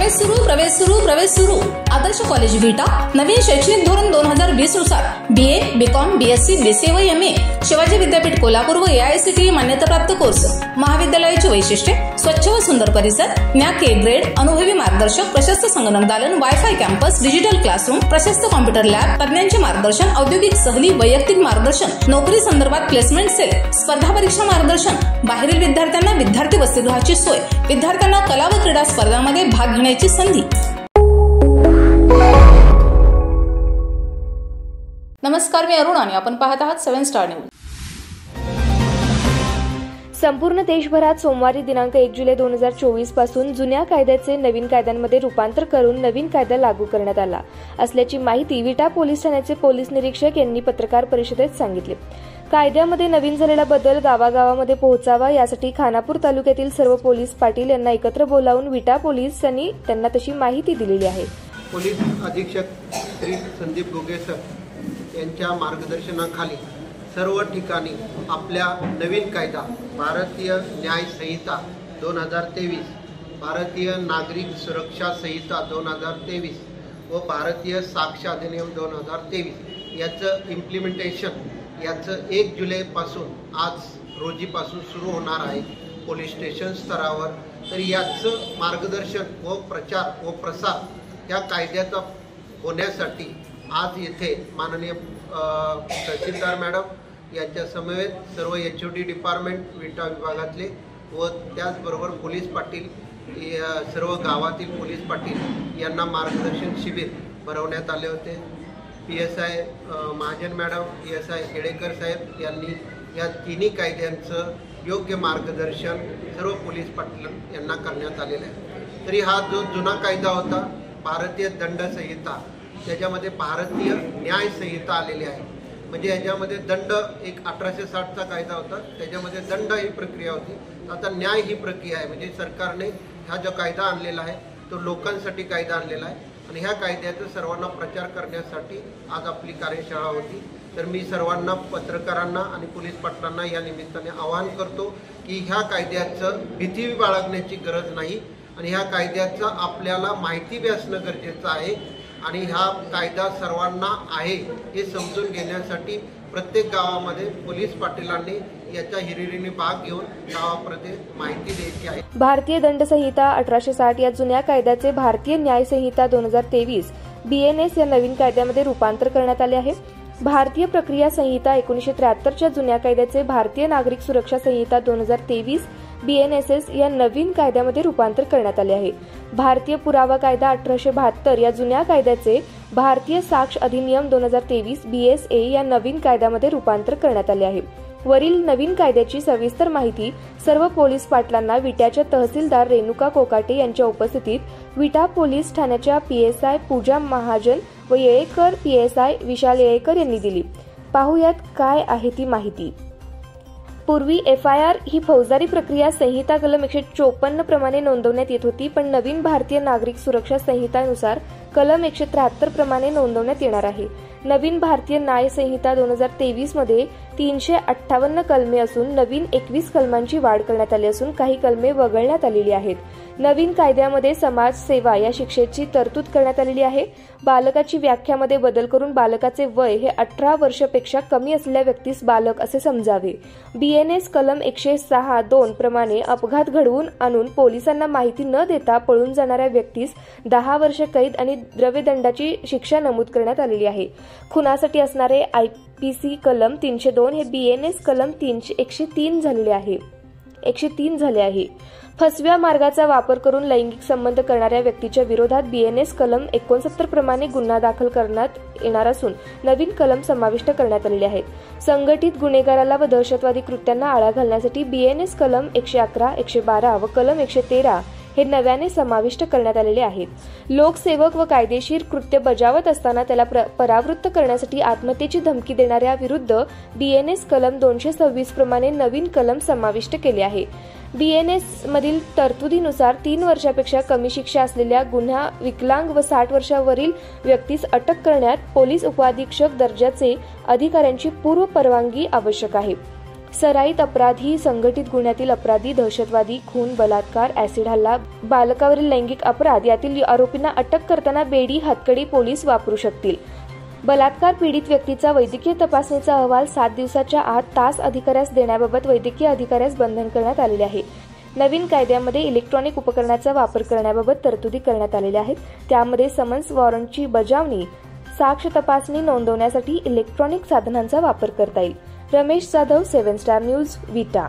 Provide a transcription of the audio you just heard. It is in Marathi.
प्रवेश सुरू आदर्श कॉलेज विटा नवीन शैक्षणिक धोरण 2020 नुसार BA BCom BSc BCA व MA शिवाजी विद्यापीठ कोल्हापूर व AICTE मान्यताप्राप्त कोर्स। महाविद्यालयाची वैशिष्ट्ये स्वच्छ व सुंदर परिसर, NAC A ग्रेड, अनुभवी मार्गदर्शक, प्रशस्त संगणक दालन, वायफाय कॅम्पस, डिजिटल क्लासरूम, प्रशस्त कॉम्प्युटर लॅब, तज्ञांचे मार्गदर्शन, औद्योगिक सहली, वैयक्तिक मार्गदर्शन, नोकरी संदर्भात प्लेसमेंट सेल, स्पर्धा परीक्षा मार्गदर्शन, बाहेरील विद्यार्थ्यांना विद्यार्थी वसतिगृहाची सोय, विद्यार्थ्यांना कला व क्रीडा स्पर्धांमध्ये भाग घेण्याची संधी। नमस्कार, मी अरुण आणि आपण पाहत आहात 7 स्टार न्यूज। संपूर्ण देशभरात सोमवारी दिनांक 1 जुलै 2024 पासून जुन्या कायद्याचे नवीन कायद्यांमध्ये रूपांतर करून नवीन कायदा लागू करण्यात आला असल्याची माहिती विटा पोलीस ठाण्याचे पोलीस निरीक्षक यांनी पत्रकार परिषदेत सांगितले। कायद्यामध्ये नवीन झालेला बदल गावागावामध्ये पोहोचावा यासाठी खानापूर तालुक्यातील सर्व पोलीस पाटील यांना एकत्र बोलावून विटा पोलिसांनी त्यांना तशी माहिती दिलेली आहे। पोलीस अधीक्षक श्री संदीप गोगे सर यांच्या मार्गदर्शनाखाली सर्व ठिकाणी आपल्या नवीन कायदा भारतीय न्याय संहिता 2023, भारतीय नागरिक सुरक्षा संहिता 2023 व भारतीय साक्ष अधिनियम 2023 याचं इम्प्लिमेंटेशन याचं 1 जुलैपासून आज रोजीपासून सुरू होणार आहे पोलीस स्टेशन स्तरावर। तर याचं मार्गदर्शन व प्रचार व प्रसार या कायद्याचा होण्यासाठी आज येथे माननीय तहसीलदार मॅडम यांच्या समवेत सर्व HOD डिपार्टमेंट विटा विभागातले व त्याचबरोबर पोलीस पाटील सर्व गावातील पोलीस पाटील यांना मार्गदर्शन शिबिर भरवण्यात आले होते। PSI महाजन मॅडम, PSI हेडेकर साहेब यांनी या तिन्ही कायद्यांचं योग्य मार्गदर्शन सर्व पोलीस पाटील यांना करण्यात आलेलं आहे। तरी हा जो जुना कायदा होता भारतीय दंड संहिता, त्याच्यामध्ये भारतीय न्याय संहिता आलेली आहे। म्हणजे याच्यामध्ये दंड एक 1860चा कायदा होता, त्याच्यामध्ये दंड ही प्रक्रिया होती, आता न्याय ही प्रक्रिया आहे। म्हणजे सरकारने हा जो कायदा आणलेला आहे तो लोकांसाठी कायदा आणलेला आहे आणि ह्या कायद्याचा सर्वांना प्रचार करण्यासाठी आज आपली कार्यशाळा होती। तर मी सर्वांना, पत्रकारांना आणि पोलीस पाटलांना या निमित्ताने आवाहन करतो की ह्या कायद्याचं भीती बाळगण्याची गरज नाही आणि ह्या कायद्याचं आपल्याला माहिती बी असणं गरजेचं आहे आणि हा कायदा सर्वांना आहे हे समजून घेण्यासाठी प्रत्येक गावामध्ये पोलीस पाटीलांनी याच्या हिरिरीने भाग घेऊन गावापर्यंत माहिती द्यायची आहे। भारतीय दंड संहिता 1860 या जुन्या कायद्याचे भारतीय न्याय संहिता 2023 BNS या नवीन कायद्यामध्ये रूपांतर करण्यात आले आहे। भारतीय प्रक्रिया संहिता 1973 च्या जुन्या कायद्याचे भारतीय नागरिक सुरक्षा संहिता 2023 BNSS या नवीन कायद्यामध्ये रूपांतर करण्यात आले आहे। भारतीय पुरावा कायदा 1872 या जुन्या कायद्याचे भारतीय साक्ष अधिनियम 2023 BSA या नवीन कायद्यामध्ये रूपांतर करण्यात आले आहे। वरील नवीन कायद्याची सविस्तर माहिती सर्व पोलीस पाटलांना विट्याच्या तहसीलदार रेणुका कोकाटे यांच्या उपस्थितीत विटा पोलीस ठाण्याच्या PSI पूजा महाजन व येळेकर PSI विशाल येळेकर यांनी दिली। पाहुयात काय आहे ती माहिती। पूर्वी FIR ही फौजदारी प्रक्रिया संहिता कलम 154 प्रमाणे नोंदवण्यात येत होती, पण नवीन भारतीय नागरिक सुरक्षा संहितानुसार कलम 173 प्रमाणे नोंदवण्यात येणार आहे। नवीन भारतीय न्याय संहिता 2023 मध्ये 358 कलमे असून नवीन 21 कलमांची वाढ करण्यात आली असून काही कलमे वगळण्यात आलेली आहेत। नवीन कायद्यामध्ये समाज सेवा या शिक्षेची तरतूद करण्यात आलेली आहे। बालकाची व्याख्यामध्ये बदल करून बालकाचे वय हे 18 वर्षापेक्षा कमी असलेल्या व्यक्तीस बालक असे समजावे। BNS कलम 106(2) प्रमाणे अपघात घडवून आणून पोलिसांना माहिती न देता पळून जाणाऱ्या व्यक्तीस 10 वर्ष कैद आणि द्रव्यदंडाची शिक्षा नमूद करण्यात आलेली आहे। खुनासाठी असणारे IPC कलम 302 हे BNS कलम 103 झाले आहे। फसव्या मार्गाचा वापर करून लैंगिक संबंध करणाऱ्या व्यक्तीच्या विरोधात BNS कलम 69 प्रमाणे गुन्हा दाखल करण्यात येणार असून नवीन कलम समाविष्ट करण्यात आलेले आहेत। संघटित गुन्हेगाराला व दहशतवादी कृत्यांना आळा घालण्यासाठी BNS कलम 111, 112 व कलम 113 हे नव्याने समाविष्ट करण्यात आलेले आहेत। लोकसेवक व कायदेशीर कृत्य बजावत असताना त्याला परावृत्त करण्यासाठी आत्महत्येची धमकी देणाऱ्या विरुद्ध BNS कलम 226 प्रमाणे नवीन कलम समाविष्ट केले आहे। BNS मधील तरतुदीनुसार 3 वर्षापेक्षा कमी शिक्षा असलेल्या गुन्हा विकलांग व 60 वर्षावरील व्यक्तीस अटक करण्यात पोलीस उपअधीक्षक दर्जाचे अधिकाऱ्यांची पूर्व परवानगी आवश्यक आहे। सराईत अपराधी, संघटित गुन्ह्यातील अपराधी, दहशतवादी, खून, बलात्कार, ऍसिड हल्ला, बालकावरील लैंगिक अपराध यातील आरोपींना अटक करताना बेडी, हतकडी पोलीस वापरू शकतील. बलात्कार पीडित व्यक्तीचा वैद्यकीय तपासणीचा अहवाल 7 दिवसाच्या आत तास अधिकाऱ्यास देण्याबाबत वैद्यकीय अधिकाऱ्यास बंधन करण्यात आलेले आहे. नवीन कायद्यामध्ये इलेक्ट्रॉनिक उपकरणाचा वापर करण्याबाबत तरतुदी करण्यात आलेल्या आहेत. त्यामध्ये समन्स, वॉरंटची बजावणी, साक्ष तपासणी नोंदवण्यासाठी इलेक्ट्रॉनिक साधनांचा वापर करता येईल. रमेश जाधव, 7 स्टार न्यूज, विटा.